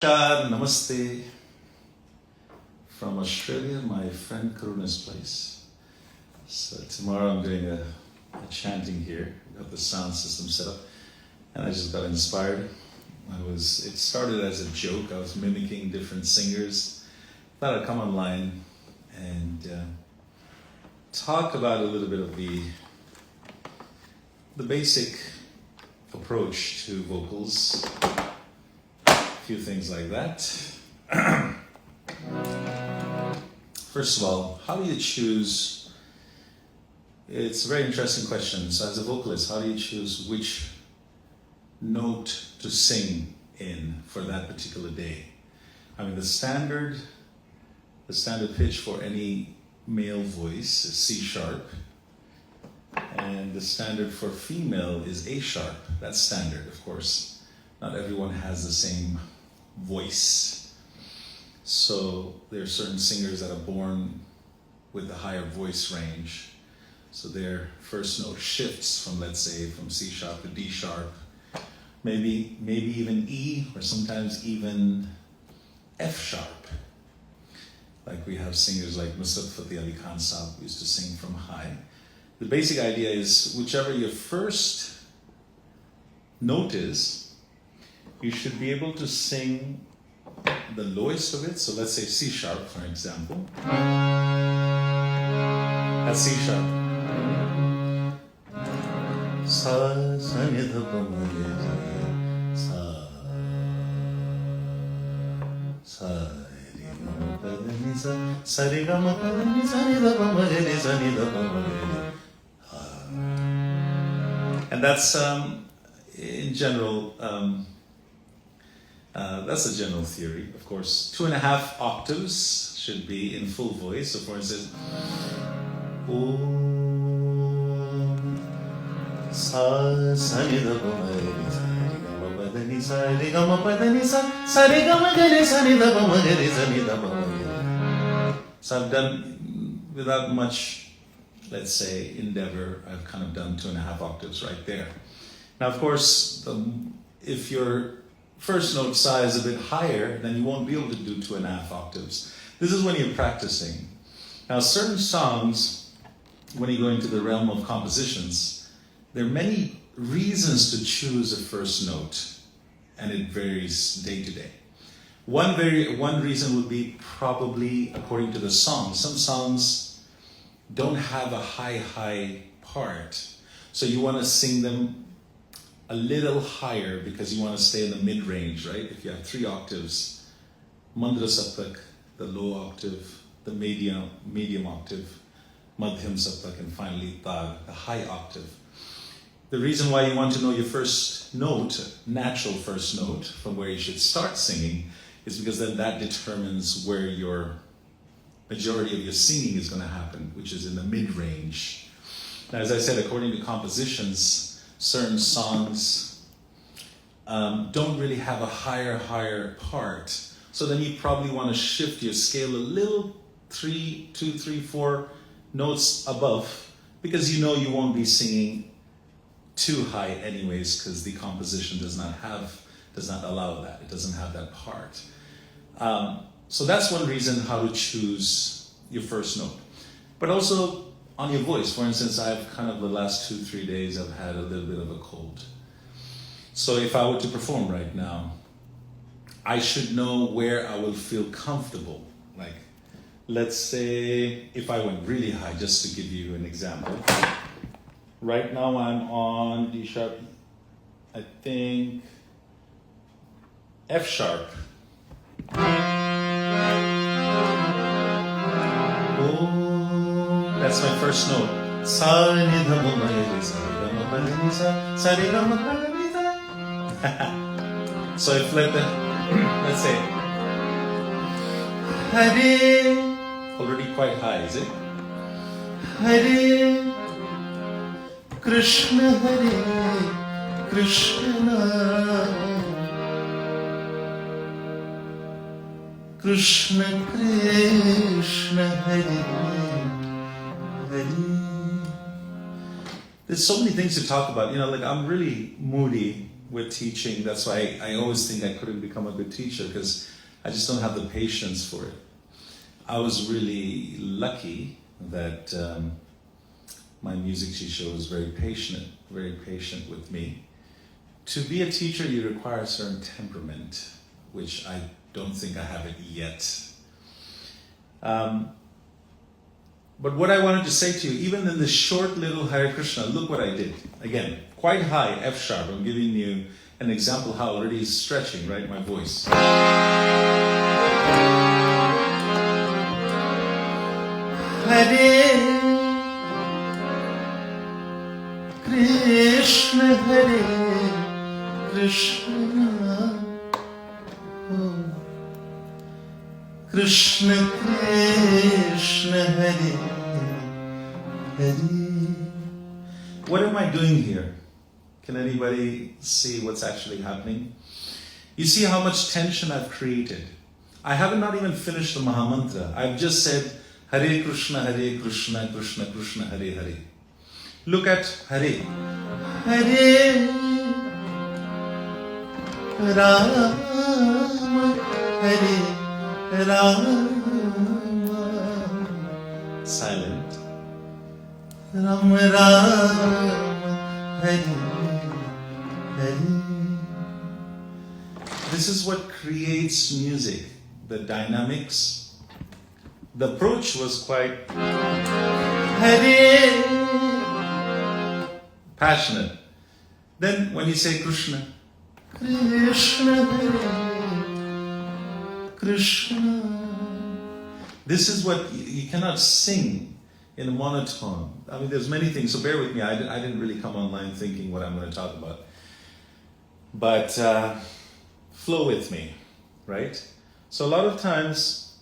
Namaste from Australia, my friend Karuna's place. So tomorrow I'm doing a chanting here. Got the sound system set up, and I just got inspired. It started as a joke. I was mimicking different singers. Thought I'd come online and talk about a little bit of the basic approach to vocals. A few things like that. First of all, how do you choose? It's a very interesting question. So as a vocalist, how do you choose which note to sing in for that particular day? I mean, the standard pitch for any male voice is C sharp, and the standard for female is A sharp. That's standard, of course. Not everyone has the same voice. So there are certain singers that are born with the higher voice range. So their first note shifts from, let's say, from C sharp to D sharp, maybe even E, or sometimes even F sharp. Like we have singers like Nusrat Fateh Ali Khan Sahab who used to sing from high. The basic idea is whichever your first note is, you should be able to sing the lowest of it. So let's say C sharp, for example. That's C sharp. Sa sa ni dha pa ma re sa sa re ga ma pa ni sa re ga ma pa ni sa ni dha pa ma re sa ni dha pa ma re. And that's in general. That's a general theory, of course. 2.5 octaves should be in full voice. So for instance, Om Sa Sa Ni Dha Pa Ma Re Sa Re Ga Ma Pa Dha Ni Sa Re Ga Ma Pa Dha Ni Sa Sa Re Ga Ma Ga Re Sa Ni Dha Pa Ma Ga Re Sa Ni Dha Pa Ma Ga Re. So I've done, without much, let's say, endeavor, I've kind of done 2.5 octaves right there. Now, of course, if your first note size a bit higher, then you won't be able to do 2.5 octaves. This is when you're practicing. Now, certain songs, when you go into the realm of compositions, there are many reasons to choose a first note, and it varies day to day. One reason would be probably according to the song. Some songs don't have a high part, so you want to sing them a little higher because you want to stay in the mid-range, right? If you have 3 octaves, Mandra Saptak, the low octave, the medium octave, Madhyam Saptak, and finally Tag, the high octave. The reason why you want to know your first note, natural first note, from where you should start singing, is because then that determines where your majority of your singing is going to happen, which is in the mid-range. Now, as I said, according to compositions, certain songs don't really have a higher part. So then you probably want to shift your scale a little, 2, 3, 4 notes above, because you know you won't be singing too high anyways, because the composition does not allow that. It doesn't have that part. So that's one reason how to choose your first note. But also, on your voice, for instance, I've kind of the last 2-3 days I've had a little bit of a cold. So if I were to perform right now, I should know where I will feel comfortable. Like, let's say if I went really high, just to give you an example. Right now I'm on D sharp, I think F sharp. That's my first note. Sa ni dha pa ma re sa re ga ma pa dha ni sa re ga ma pa dha ni sa. So if let's say Hare, already quite high, is it? Hare Krishna Hare Krishna Krishna Krishna Hare Hare. There's so many things to talk about. Like I'm really moody with teaching. That's why I always think I couldn't become a good teacher, because I just don't have the patience for it. I was really lucky that my music teacher was very patient with me. To be a teacher, you require a certain temperament, which I don't think I have it yet. But what I wanted to say to you, even in this short little Hare Krishna, look what I did. Again, quite high, F sharp. I'm giving you an example how already is stretching, right, my voice. Hare Krishna, Hare Krishna, oh. Krishna Krishna, Hare Hare. What am I doing here? Can anybody see what's actually happening? You see how much tension I've created. I haven't not even finished the Mahamantra. I've just said Hare Krishna, Krishna Krishna, Hare Hare. Look at Hare. Hare Rama, Hare Rama. Silent. Rama Rama, Hare Hare. This is what creates music, the dynamics. The approach was quite Hare, passionate. Then when you say Krishna, Krishna Hare, Krishna. This is what you cannot sing in a monotone. I mean, there's many things, so bear with me. I didn't really come online thinking what I'm going to talk about. But flow with me, right? So a lot of times,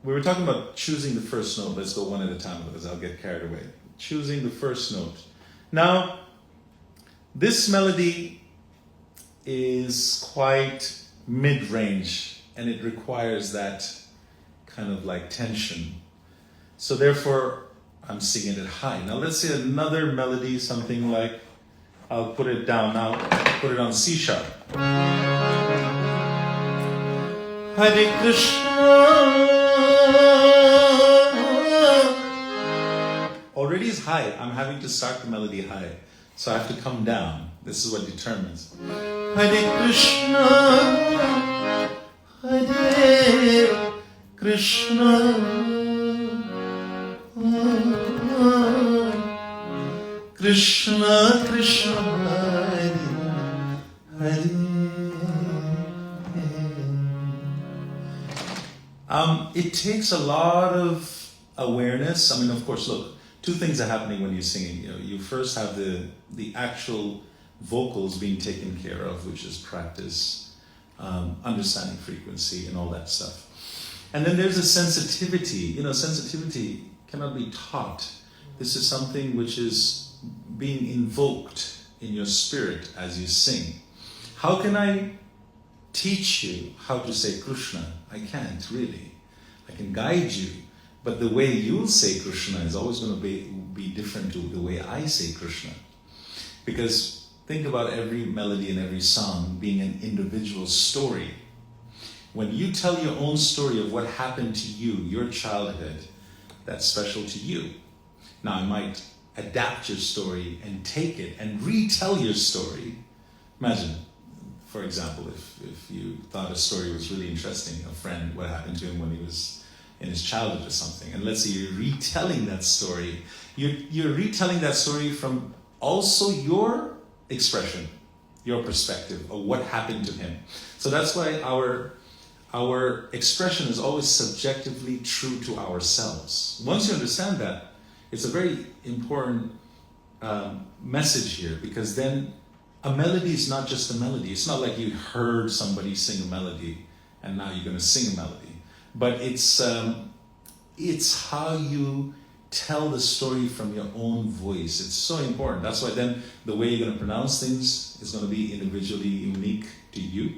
we were talking about choosing the first note. Let's go one at a time because I'll get carried away. Choosing the first note. Now, this melody is quite mid-range and it requires that kind of like tension. So therefore, I'm singing it high. Now let's say another melody, something like, I'll put it down now, put it on C sharp. Hare Krishna. Already is high. I'm having to start the melody high. So I have to come down. This is what determines. Hare Krishna, Hare Krishna, Krishna Krishna, Hare Hare. It takes a lot of awareness. I mean, of course, look, two things are happening when you're singing. You first have the actual vocals being taken care of, which is practice, understanding frequency and all that stuff. And then there's a sensitivity. Sensitivity cannot be taught. This is something which is being invoked in your spirit as you sing. How can I teach you how to say Krishna? I can't really. I can guide you, but the way you'll say Krishna is always going to be different to the way I say Krishna. Because think about every melody and every song being an individual story. When you tell your own story of what happened to you, your childhood, that's special to you. Now I might adapt your story and take it and retell your story. Imagine, for example, if you thought a story was really interesting, a friend, what happened to him when he was in his childhood or something, and let's say you're retelling that story, you're retelling that story from also your expression, your perspective of what happened to him. So that's why our expression is always subjectively true to ourselves. Once you understand that, it's a very important message here, because then a melody is not just a melody. It's not like you heard somebody sing a melody and now you're going to sing a melody. But it's how you tell the story from your own voice. It's so important. That's why then the way you're going to pronounce things is going to be individually unique to you,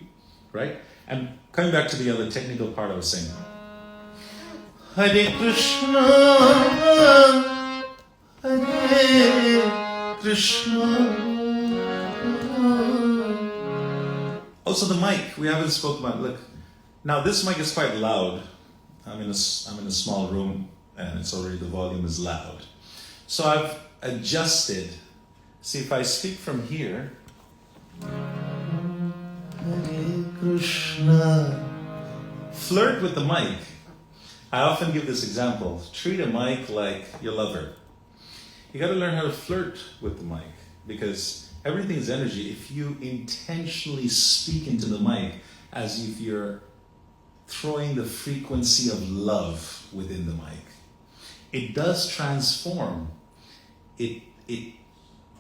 right? And coming back to the other technical part I was saying. Hare Krishna, Hare Krishna, Also the mic, we haven't spoken about. Look, now this mic is quite loud. I'm in a small room, and it's already, the volume is loud. So I've adjusted. See, if I speak from here, Hare Krishna, flirt with the mic. I often give this example. Treat a mic like your lover. You got to learn how to flirt with the mic, because everything is energy. If you intentionally speak into the mic as if you're throwing the frequency of love within the mic, it does transform. It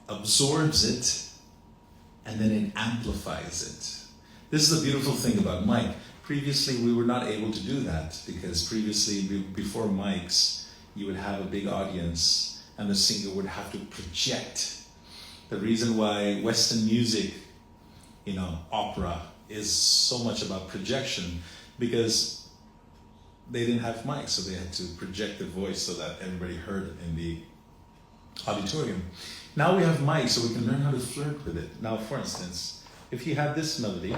absorbs it, and then it amplifies it. This is the beautiful thing about mic. Previously, we were not able to do that, because previously, before mics, you would have a big audience and the singer would have to project. The reason why Western music, opera, is so much about projection, because they didn't have mics, so they had to project their voice so that everybody heard it in the auditorium. Now we have mics, so we can learn how to flirt with it. Now, for instance, if you have this melody,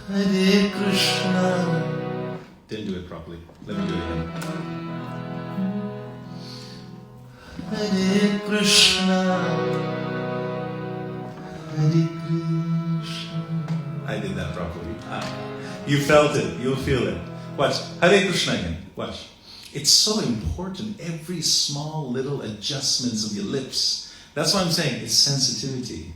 Hare Krishna. Didn't do it properly. Let me do it again. Hare Krishna. Hare Krishna. I did that properly. You felt it. You'll feel it. Watch. Hare Krishna again. Watch. It's so important. Every small little adjustments of your lips. That's what I'm saying. It's sensitivity.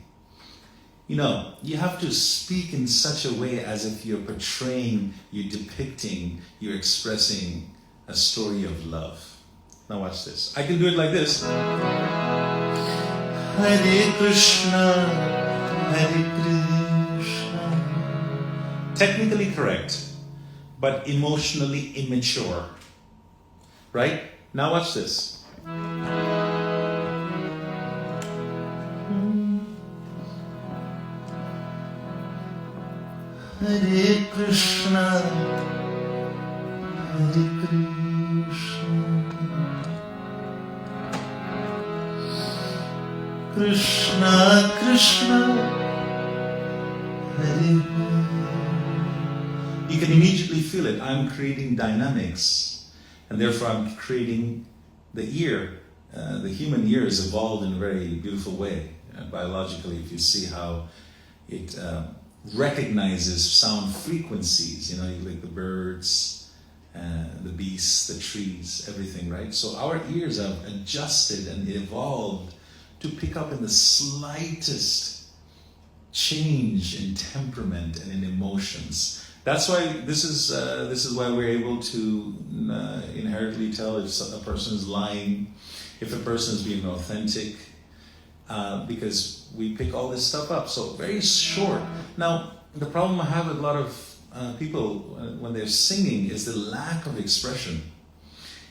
You have to speak in such a way as if you're portraying, you're depicting, you're expressing a story of love. Now watch this. I can do it like this. Hare Krishna, Hare Krishna. Technically correct, but emotionally immature. Right? Now watch this. Hare Krishna, Hare Krishna, Krishna Krishna, Hare Hare. You can immediately feel it. I'm creating dynamics, and therefore I'm creating the ear. The human ear is evolved in a very beautiful way. Biologically, if you see how it recognizes sound frequencies, like the birds, the beasts, the trees, everything, right? So our ears have adjusted and evolved to pick up in the slightest change in temperament and in emotions. That's why this is why we're able to inherently tell if a person is lying, if a person is being authentic, because we pick all this stuff up. So very short. Now, the problem I have with a lot of people when they're singing is the lack of expression.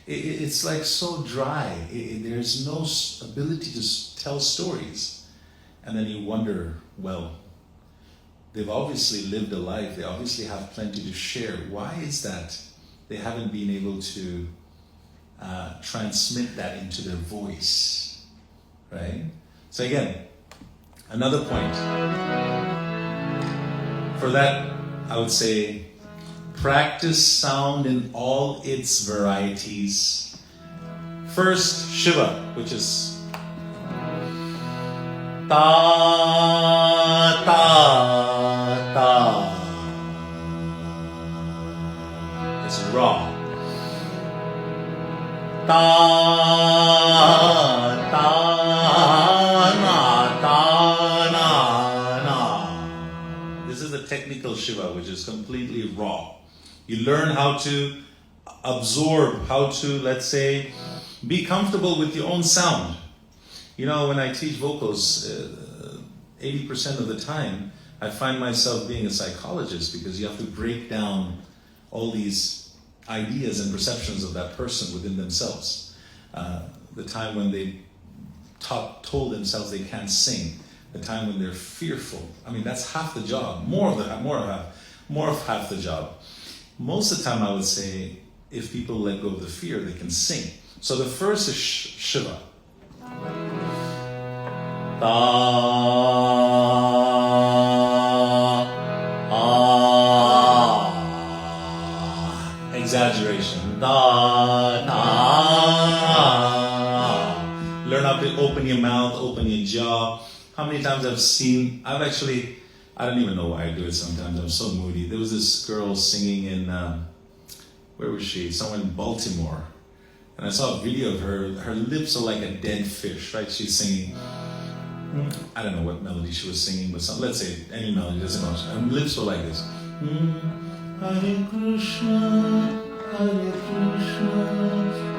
It's like so dry. There's no ability to tell stories. And then you wonder, well, they've obviously lived a life. They obviously have plenty to share. Why is that they haven't been able to transmit that into their voice, right? So again, another point. For that, I would say, practice sound in all its varieties. First, Shiva, which is ta, ta, ta. It's raw. Ta, ta, na, ta, na, na. This is the technical Shiva, which is completely raw. You learn how to absorb, how to, let's say, be comfortable with your own sound. When I teach vocals, 80% of the time, I find myself being a psychologist, because you have to break down all these ideas and perceptions of that person within themselves. The time when they told themselves they can't sing, the time when they're fearful. I mean, that's half the job, more of half the job. most of the time I would say, if people let go of the fear, they can sing. So the first is Shiva. Da, ah, exaggeration. Da, da. Learn how to open your mouth, open your jaw. How many times I don't even know why I do it sometimes. I'm so moody. There was this girl singing in, where was she? Somewhere in Baltimore. And I saw a video of her. Her lips are like a dead fish, right? She's singing. I don't know what melody she was singing, but let's say any melody, doesn't matter. Her lips were like this. Hare Krishna, Hare Krishna,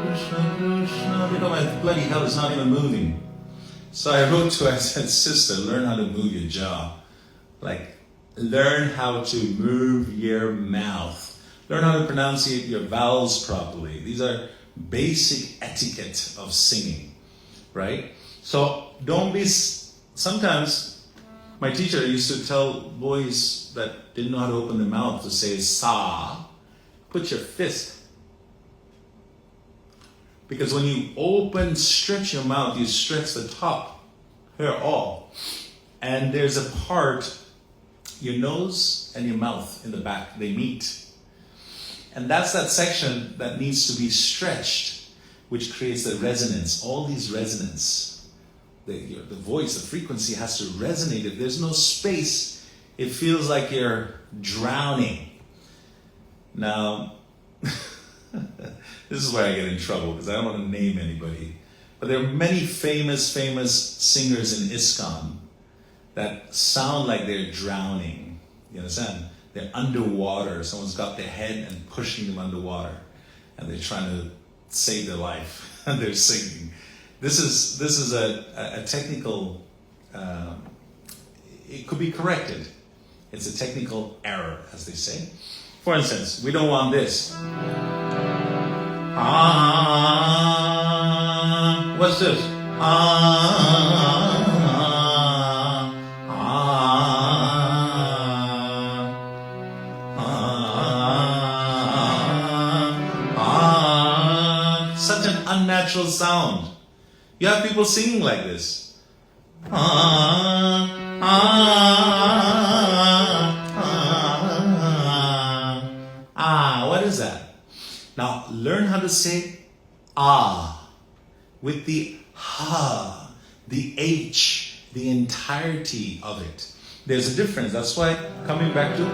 Krishna Krishna. You know, my bloody hell is not even moving. So I wrote to her, I said, sister, learn how to move your jaw. Like, learn how to move your mouth. Learn how to pronunciate your vowels properly. These are basic etiquette of singing, right? So don't be, sometimes my teacher used to tell boys that didn't know how to open their mouth to say sa, put your fist. Because when you stretch your mouth, you stretch the top here all. And there's a part, your nose and your mouth in the back, they meet. And that's that section that needs to be stretched, which creates the resonance. All these resonance, the voice, the frequency has to resonate. If there's no space, it feels like you're drowning. Now, this is where I get in trouble because I don't want to name anybody. But there are many famous singers in ISKCON that sound like they're drowning. You understand? They're underwater. Someone's got their head and pushing them underwater. And they're trying to save their life. And they're singing. This is a technical, it could be corrected. It's a technical error, as they say. For instance, we don't want this. What's this? Such an unnatural sound. You have people singing like this. What is that? Now learn how to say ah with the ha, the H, the entirety of it. There's a difference. That's why coming back to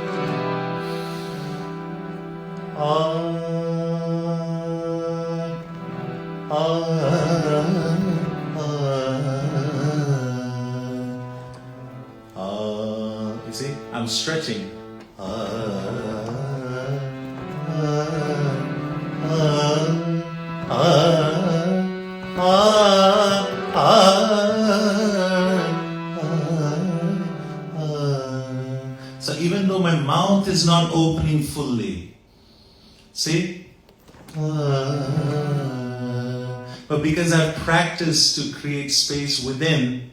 you see, I'm stretching. So even though my mouth is not opening fully, see? But because I've practiced to create space within,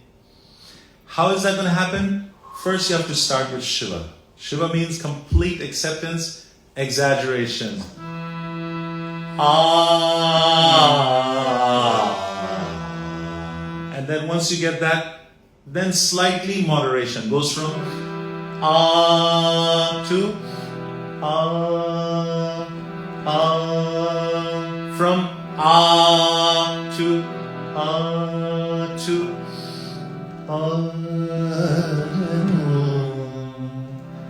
how is that going to happen? First you have to start with Shiva. Shiva means complete acceptance, exaggeration. And then once you get that, then slightly moderation. Goes from to from to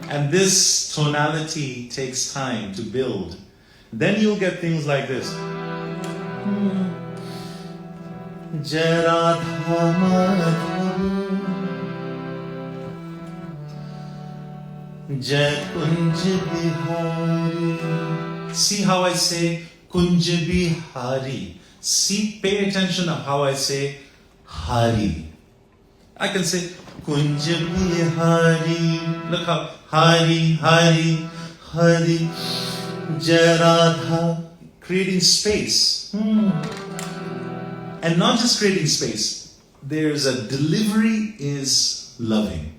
and this tonality takes time to build. Then you'll get things like this. See how I say Kunj Bihari. See, pay attention of how I say Hari. I can say Kunj Bihari. Look how Hari, Hari, Hari. Jaradha. Creating space. And not just creating space. There's a delivery is loving.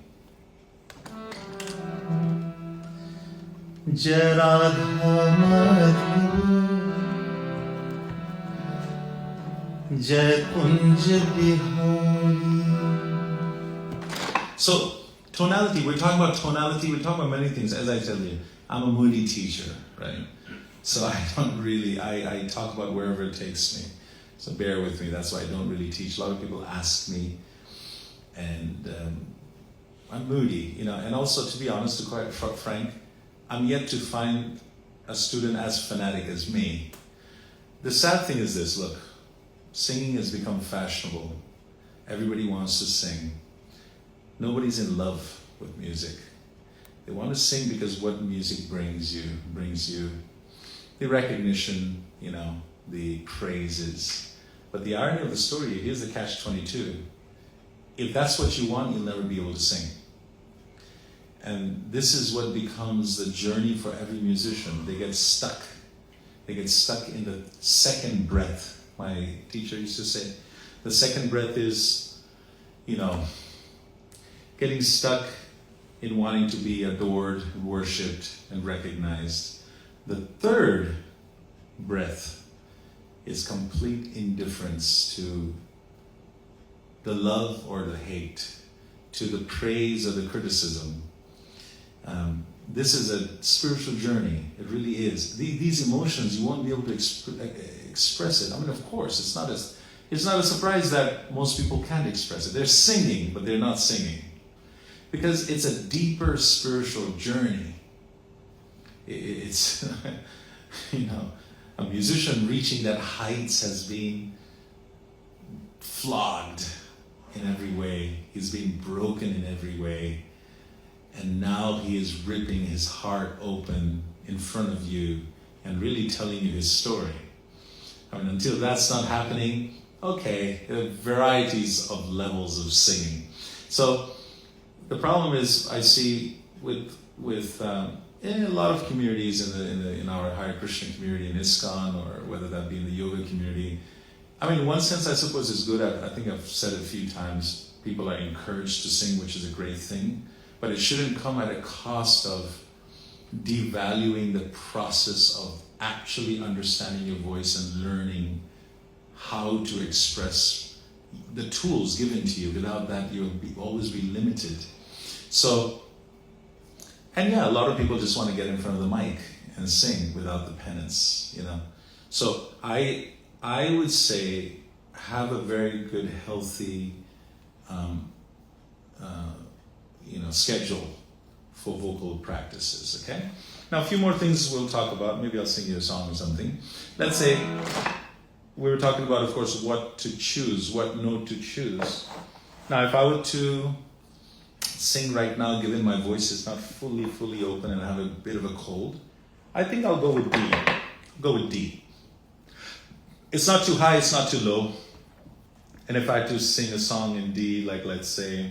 Jai Radha Madhur, Jai Kunj Bihari. So, tonality, we're talking about tonality, we're talking about many things. As I tell you, I'm a moody teacher, right? So I don't really, I talk about wherever it takes me. So bear with me, that's why I don't really teach. A lot of people ask me, and I'm moody, you know. And also, to be honest, to quite frank, I'm yet to find a student as fanatic as me. The sad thing is this, look, singing has become fashionable. Everybody wants to sing. Nobody's in love with music. They want to sing because what music brings you the recognition, you know, the praises. But the irony of the story, here's the catch-22. If that's what you want, you'll never be able to sing. And this is what becomes the journey for every musician. They get stuck. They get stuck in the second breath. My teacher used to say, the second breath is, you know, getting stuck in wanting to be adored, worshipped, and recognized. The third breath is complete indifference to the love or the hate, to the praise or the criticism. This is a spiritual journey. It really is. These emotions, you won't be able to express it. I mean, of course, it's not a surprise that most people can't express it. They're singing, but they're not singing. Because it's a deeper spiritual journey. It's, you know, a musician reaching that heights has been flogged in every way. He's been broken in every way. And now he is ripping his heart open in front of you and really telling you his story. I mean, until that's not happening, okay, there are varieties of levels of singing. So the problem is, I see with in a lot of communities in our Hare Krishna community, in ISKCON, or whether that be in the yoga community, I mean, in one sense, I suppose it's good. I think I've said it a few times, people are encouraged to sing, which is a great thing, but it shouldn't come at a cost of devaluing the process of actually understanding your voice and learning how to express the tools given to you. Without that, you'll always be limited. So, and yeah, a lot of people just want to get in front of the mic and sing without the penance, you know. So I would say have a very good, healthy, schedule for vocal practices, okay? Now, a few more things we'll talk about. Maybe I'll sing you a song or something. Let's say we were talking about, of course, what to choose, what note to choose. Now, if I were to sing right now, given my voice is not fully open and I have a bit of a cold, I think I'll go with D. Go with D. It's not too high, it's not too low. And if I had to sing a song in D, like let's say,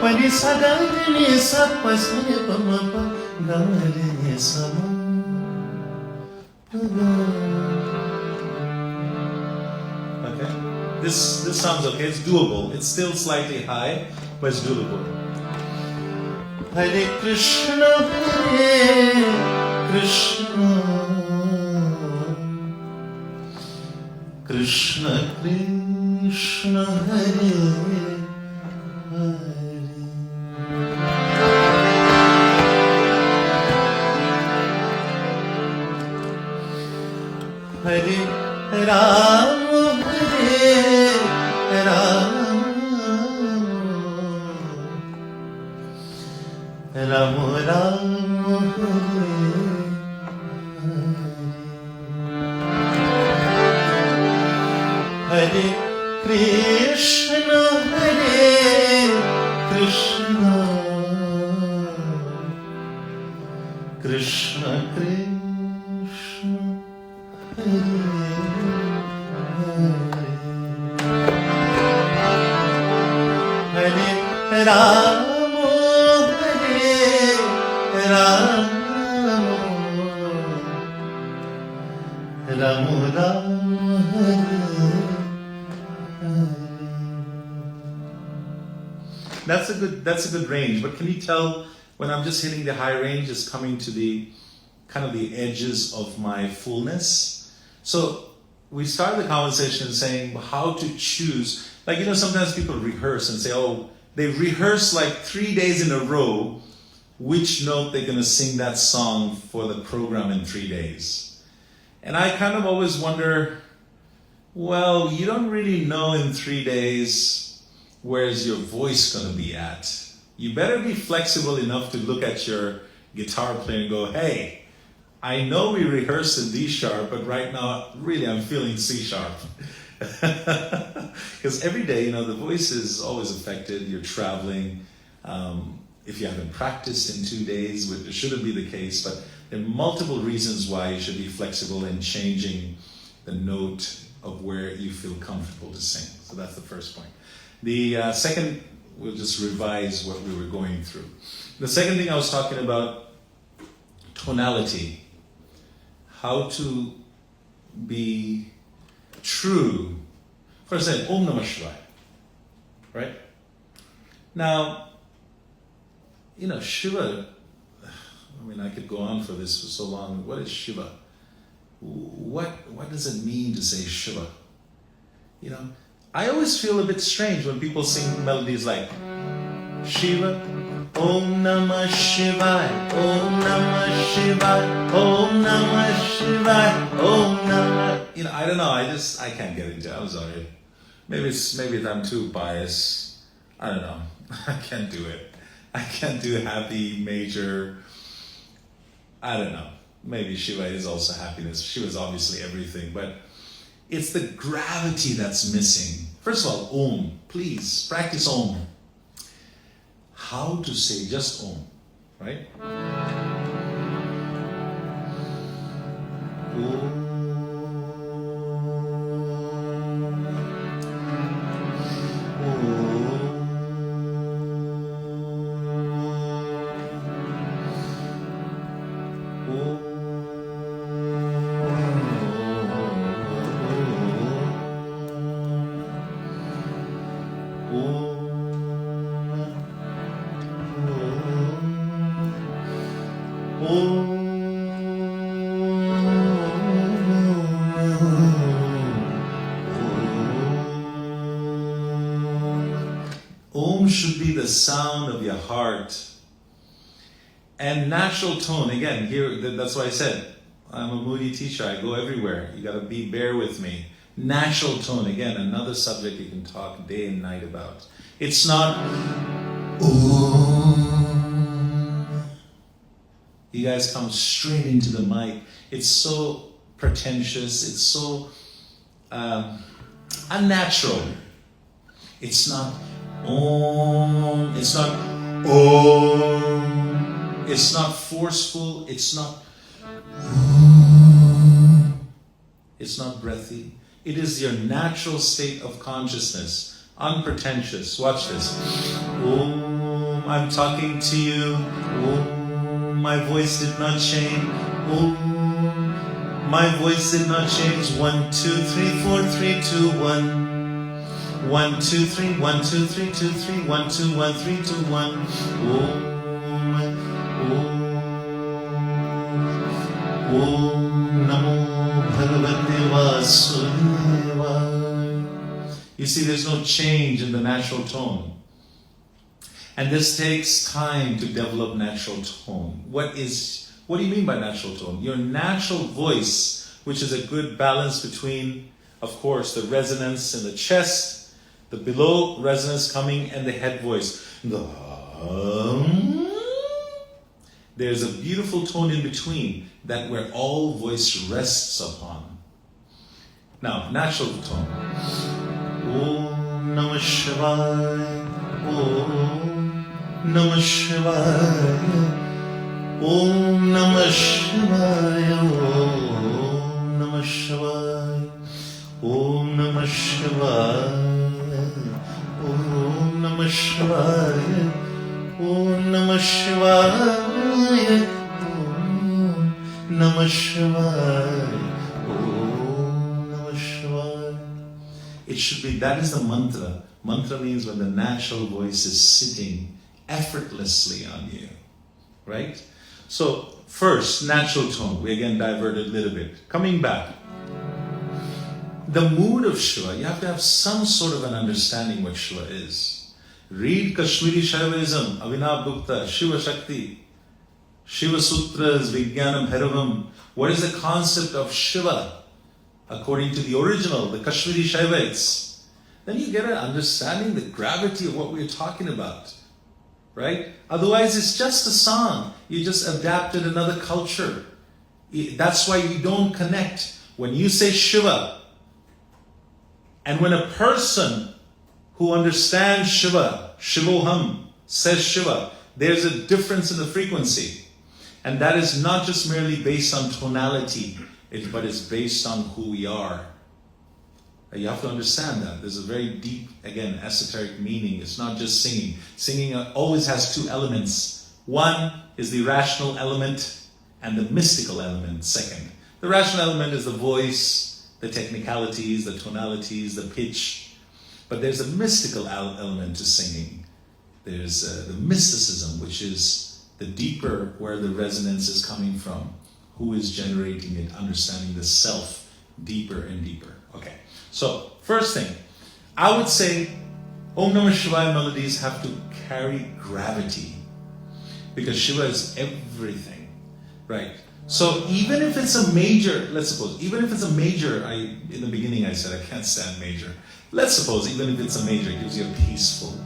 okay, this sounds okay, it's doable. It's still slightly high, but it's doable. Hare Krishna, Hare Krishna, Krishna Krishna, Hare Hare Ram, Hare Ram, Ram Ram, Hare Hare Krishna, Hare Krishna, Krishna Krishna, Hare Ram, Hare Ram, Ram Ram, Hare Hare. that's a good range. But can you tell when I'm just hitting the high range, it's coming to the kind of the edges of my fullness? So we started the conversation saying how to choose. Like, sometimes people rehearse and say, oh, they rehearse like 3 days in a row which note they're going to sing that song for the program in 3 days. And I kind of always wonder, well, you don't really know in 3 days where's your voice going to be at. You better be flexible enough to look at your guitar player and go, hey, I know we rehearsed in D sharp, but right now, really, I'm feeling C sharp. Because every day, the voice is always affected. You're traveling. If you haven't practiced in 2 days, which shouldn't be the case, but there are multiple reasons why you should be flexible in changing the note of where you feel comfortable to sing. So that's the first point. The second, we'll just revise what we were going through. The second thing I was talking about, tonality. How to be true. First, I said, Om Namah Shivaya. Right? Now, Shiva, I could go on for this for so long. What is Shiva? What does it mean to say Shiva? I always feel a bit strange when people sing melodies like Shiva, Om Namah Shivaya, Om Namah Shivaya, Om Namah Shivaya, Om Namah. I don't know. I can't get into it. I'm sorry. Maybe I'm too biased. I don't know. I can't do it. I can't do happy major. I don't know. Maybe Shiva is also happiness. Shiva is obviously everything, but it's the gravity that's missing. First of all, Om. Please practice Om. How to say just Om, right? Om. Om should be the sound of your heart. And natural tone, again, here, that's why I said, I'm a moody teacher, I go everywhere. You gotta bear with me. Natural tone, again, another subject you can talk day and night about. It's not, Om. You guys come straight into the mic. It's so pretentious, it's so unnatural. It's not Om, it's not Om, it's not forceful, it's not breathy. It is your natural state of consciousness, unpretentious. Watch this. Om, I'm talking to you. Om, my voice did not change. Om, my voice did not change. 1, 2, 3, 4, 3, 2, 1. 1, 2, 3, 1, 2, 3, 2, 3, 1, 2, 1, 3, 2, 1. Om, Namo Bhagavate Vasudevaya. You see, there's no change in the natural tone. And this takes time to develop natural tone. What do you mean by natural tone? Your natural voice, which is a good balance between, of course, the resonance in the chest, the below resonance coming, and the head voice. There's a beautiful tone in between that where all voice rests upon. Now, natural tone. Om Namah Shivaya. Om Namah Shivaya. Om Namah Shivaya. Om Namah Shivaya. Om Namah Shivaya. Om Namah Shivaya. Om Namah Shivaya. Om Namah Shivaya. Om Namah Shivaya. It should be, that is the mantra. Mantra means when the natural voice is sitting effortlessly on you, right? So first, natural tone. We again diverted a little bit. Coming back. The mood of Shiva, you have to have some sort of an understanding what Shiva is. Read Kashmiri Shaivism, Avinav Gupta, Shiva Shakti, Shiva Sutras, Vijnanam Bhairavam. What is the concept of Shiva according to the original, the Kashmiri Shaivites? Then you get an understanding, the gravity of what we're talking about, right? Otherwise, it's just a song. You just adapted another culture. That's why you don't connect. When you say Shiva, and when a person who understands Shiva, Shivoham, says Shiva, there's a difference in the frequency. And that is not just merely based on tonality, but it's based on who we are. You have to understand that. There's a very deep, again, esoteric meaning. It's not just singing. Singing always has two elements. One is the rational element and the mystical element, second. The rational element is the voice, the technicalities, the tonalities, the pitch. But there's a mystical element to singing. There's the mysticism, which is the deeper where the resonance is coming from. Who is generating it, understanding the self deeper and deeper. Okay, so first thing, I would say Om Namah Shivaya melodies have to carry gravity because Shiva is everything, right? So even if it's a major, let's suppose, even if it's a major, in the beginning I said I can't stand major. Let's suppose even if it's a major, it gives you a peaceful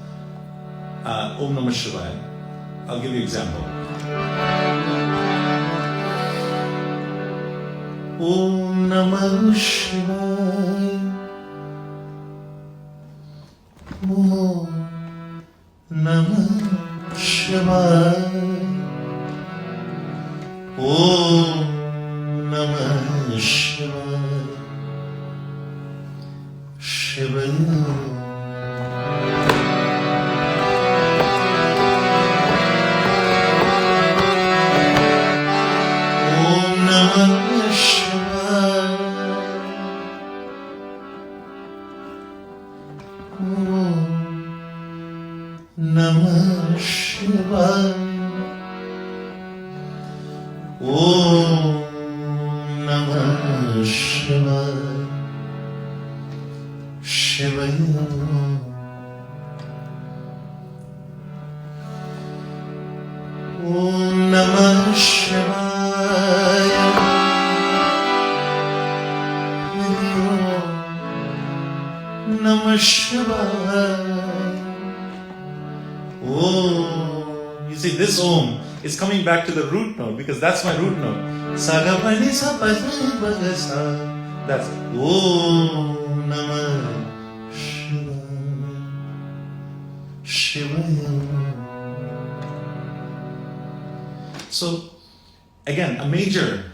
Om Namah Shivaya. I'll give you an example. Om Namah Shivaya. Om Namah Shivaya. Om Namah Shivaya. Shivaya. Namah Shivaya. Om Namah Shivaya. Shivaya. Om Namah Shivaya. Om Namah Shivaya. Om. You see, this Om is coming back to the root note because that's my root note. That's Om Namah Shivaya. Shivaya. So, again, a major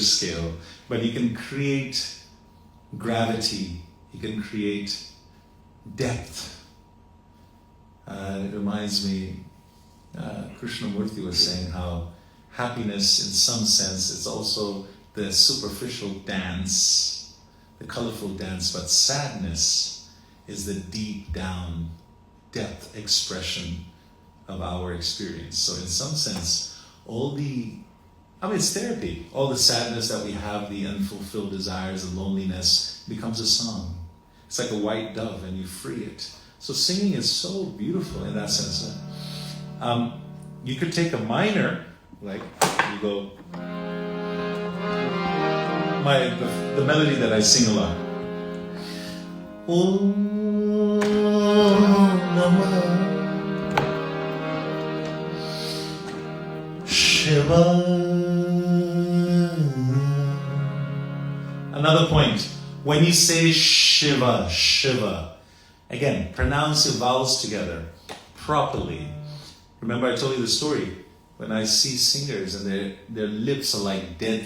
scale, but you can create gravity, you can create depth. It reminds me, Krishna Murthy was saying how happiness, in some sense, is also the superficial dance, the colorful dance, but sadness is the deep down depth expression of our experience. So in some sense, it's therapy. All the sadness that we have, the unfulfilled desires, the loneliness, becomes a song. It's like a white dove and you free it. So singing is so beautiful in that sense. You could take a minor, like you go, the melody that I sing a lot. Om Namah Shivaya. Another point, when you say Shiva, Shiva, again, pronounce your vowels together properly. Remember I told you the story when I see singers and their lips are like dead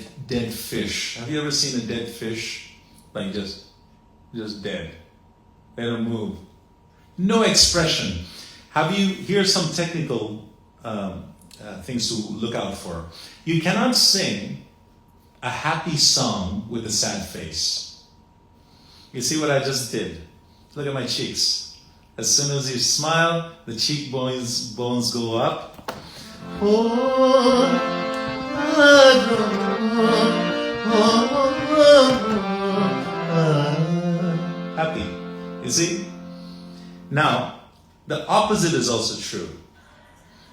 fish. Have you ever seen a dead fish? Like just dead. They don't move. No expression. Here's some technical things to look out for. You cannot sing a happy song with a sad face. You see what I just did? Look at my cheeks. As soon as you smile, the cheekbones go up. Happy. You see? Now, the opposite is also true.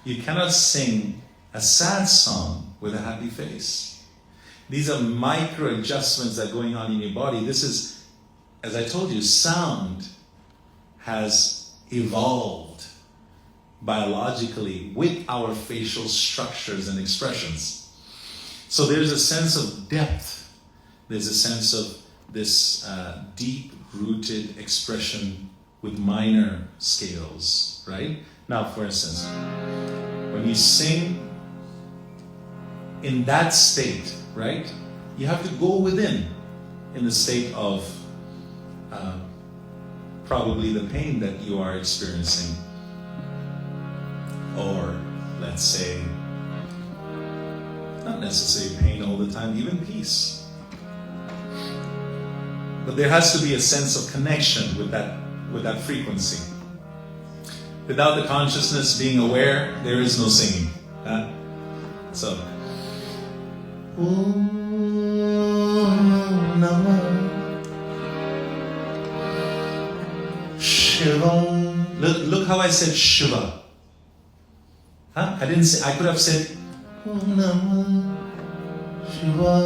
You cannot sing a sad song with a happy face. These are micro adjustments that are going on in your body. This is, as I told you, sound has evolved biologically with our facial structures and expressions. So there's a sense of depth. There's a sense of this deep-rooted expression with minor scales, right? Now, for instance, when you sing in that state, right, you have to go within in the state of probably the pain that you are experiencing, or let's say, not necessarily pain all the time, even peace. But there has to be a sense of connection with that frequency. Without the consciousness being aware, there is no singing. So, Om Namah Shiva. Look how I said Shiva. I didn't say. I could have said Om Namah Shiva.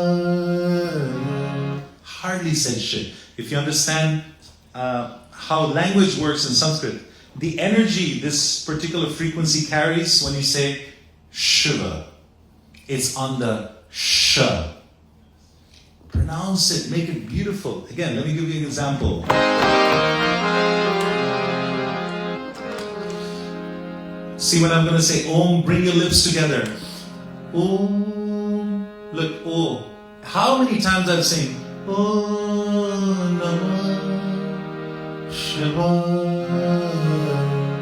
Hardly said shit. If you understand how language works in Sanskrit, the energy this particular frequency carries when you say Shiva, it's on the sh. Pronounce it, make it beautiful. Again, let me give you an example. See, when I'm going to say Om, bring your lips together. Om. Look, oh. How many times I've seen Om Namah Shiva.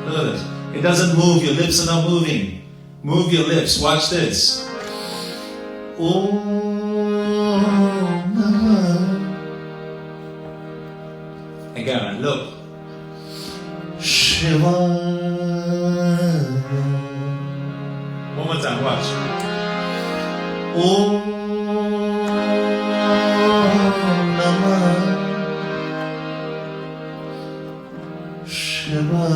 Look at this. It doesn't move. Your lips are not moving. Move your lips. Watch this. Om Namah. Again, look. Shiva. One more time. Watch. Om Namah Shiva.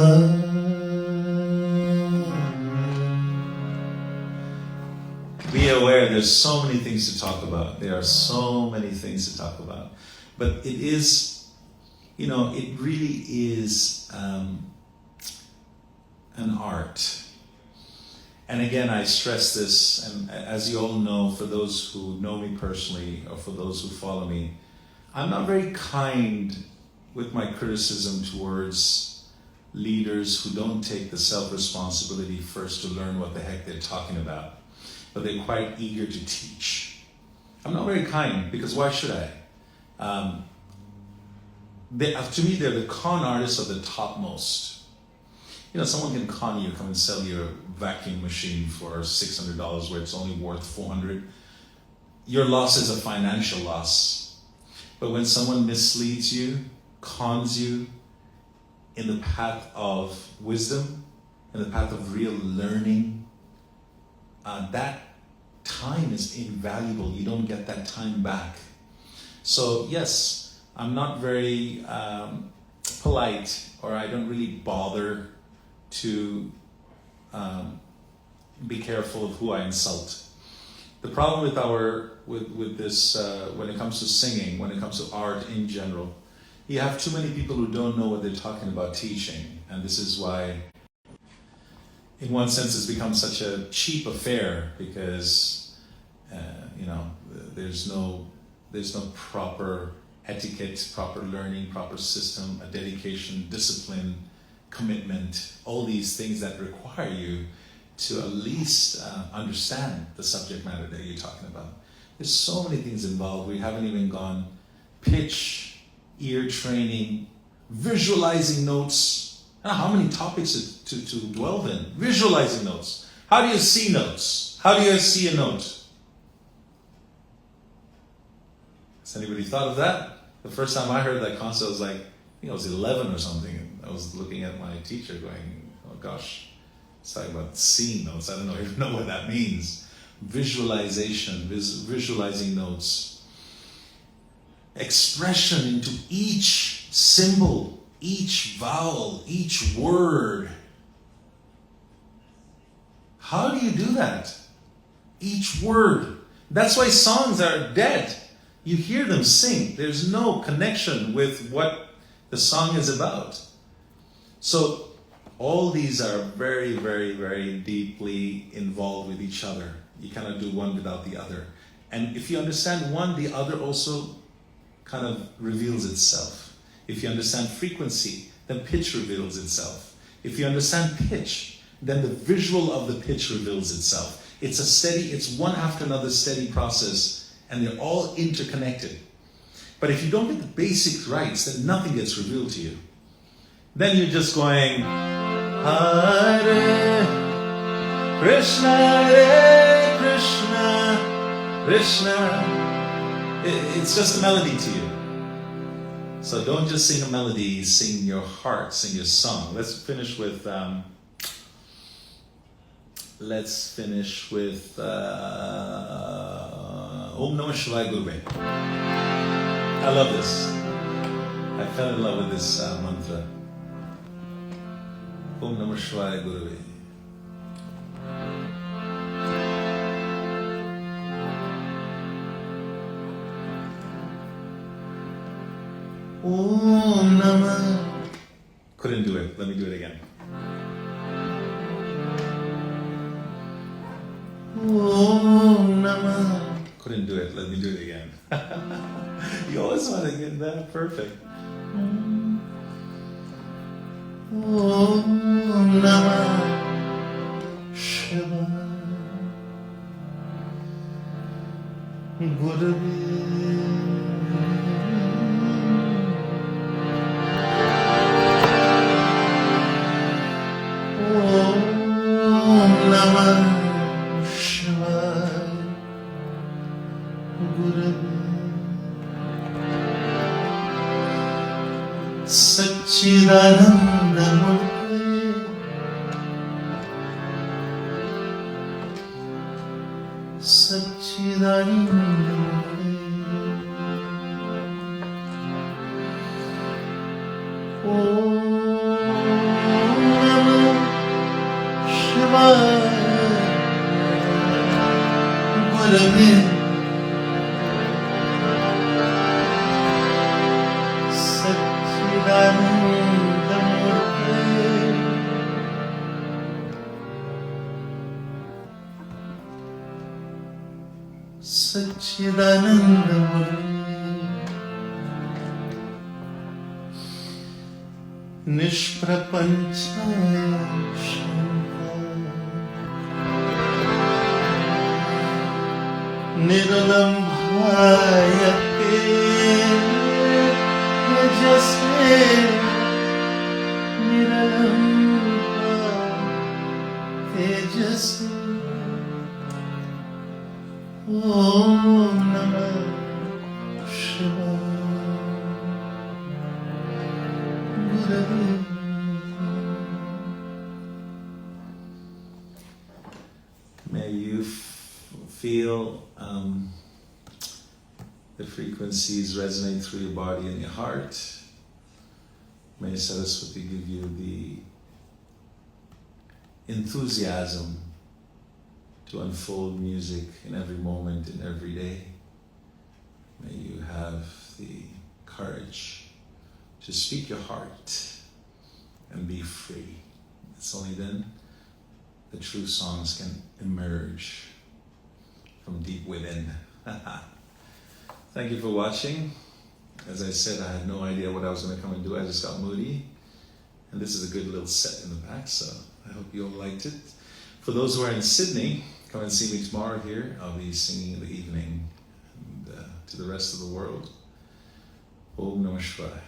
Be aware, there's so many things to talk about. There are so many things to talk about. But it is, it really is an art. And again, I stress this, and as you all know, for those who know me personally, or for those who follow me, I'm not very kind with my criticism towards leaders who don't take the self-responsibility first to learn what the heck they're talking about, but they're quite eager to teach. I'm not very kind, because why should I? To me, they're the con artists of the topmost. Someone can con you, come and sell you a vacuum machine for $600 where it's only worth $400. Your loss is a financial loss. But when someone misleads you, cons you in the path of wisdom, in the path of real learning, that time is invaluable. You don't get that time back. So yes, I'm not very polite, or I don't really bother to be careful of who I insult. The problem with this, when it comes to singing, when it comes to art in general, you have too many people who don't know what they're talking about teaching, and this is why, in one sense, it's become such a cheap affair, because there's no proper etiquette, proper learning, proper system, a dedication, discipline, commitment, all these things that require you to at least understand the subject matter that you're talking about. There's so many things involved. We haven't even gone pitch, ear training, visualizing notes. How many topics to dwell in? Visualizing notes. How do you see notes? How do you see a note? Has anybody thought of that? The first time I heard that concept, I was like, I was 11 or something. I was looking at my teacher going, oh gosh, it's talking about seeing notes. I don't even know what that means. Visualization, visualizing notes. Expression into each symbol, each vowel, each word. How do you do that? Each word. That's why songs are dead. You hear them sing. There's no connection with what the song is about. So all these are very, very, very deeply involved with each other. You cannot do one without the other. And if you understand one, the other also kind of reveals itself. If you understand frequency, then pitch reveals itself. If you understand pitch, then the visual of the pitch reveals itself. It's one after another steady process, and they're all interconnected. But if you don't get the basic rights, then nothing gets revealed to you. Then you're just going, Hare Krishna, Hare Krishna, Krishna. It's just a melody to you. So don't just sing a melody, sing your heart, sing your song. Let's finish with Om Namah Shivaya Gurve. I love this. I fell in love with this mantra. Om Namah Shivaya Gurve. Om Namah. Couldn't do it. Let me do it again. Om Namah. Couldn't do it. Let me do it again. You always want to get that perfect. Om Namah Shivaya Gurave. Om Namah Shivaya Gurave Satchidananda Murti Satchidananda Murti Om Namah Shivaya Gurave Satchidananda Murti Satchidananda Murti Nishprapanchaya Shanta Niralambhaya Tejase Niralambhaya Tejase Om Namah Shivaya Gurave. May you feel the frequencies resonate through your body and your heart. May Saraswati give you the enthusiasm to unfold music in every moment, in every day. May you have the courage to speak your heart and be free. It's only then the true songs can emerge from deep within. Thank you for watching. As I said, I had no idea what I was going to come and do. I just got moody. And this is a good little set in the back, so I hope you all liked it. For those who are in Sydney, come and see me tomorrow here. I'll be singing in the evening. And to the rest of the world, Om Namah Shivaya.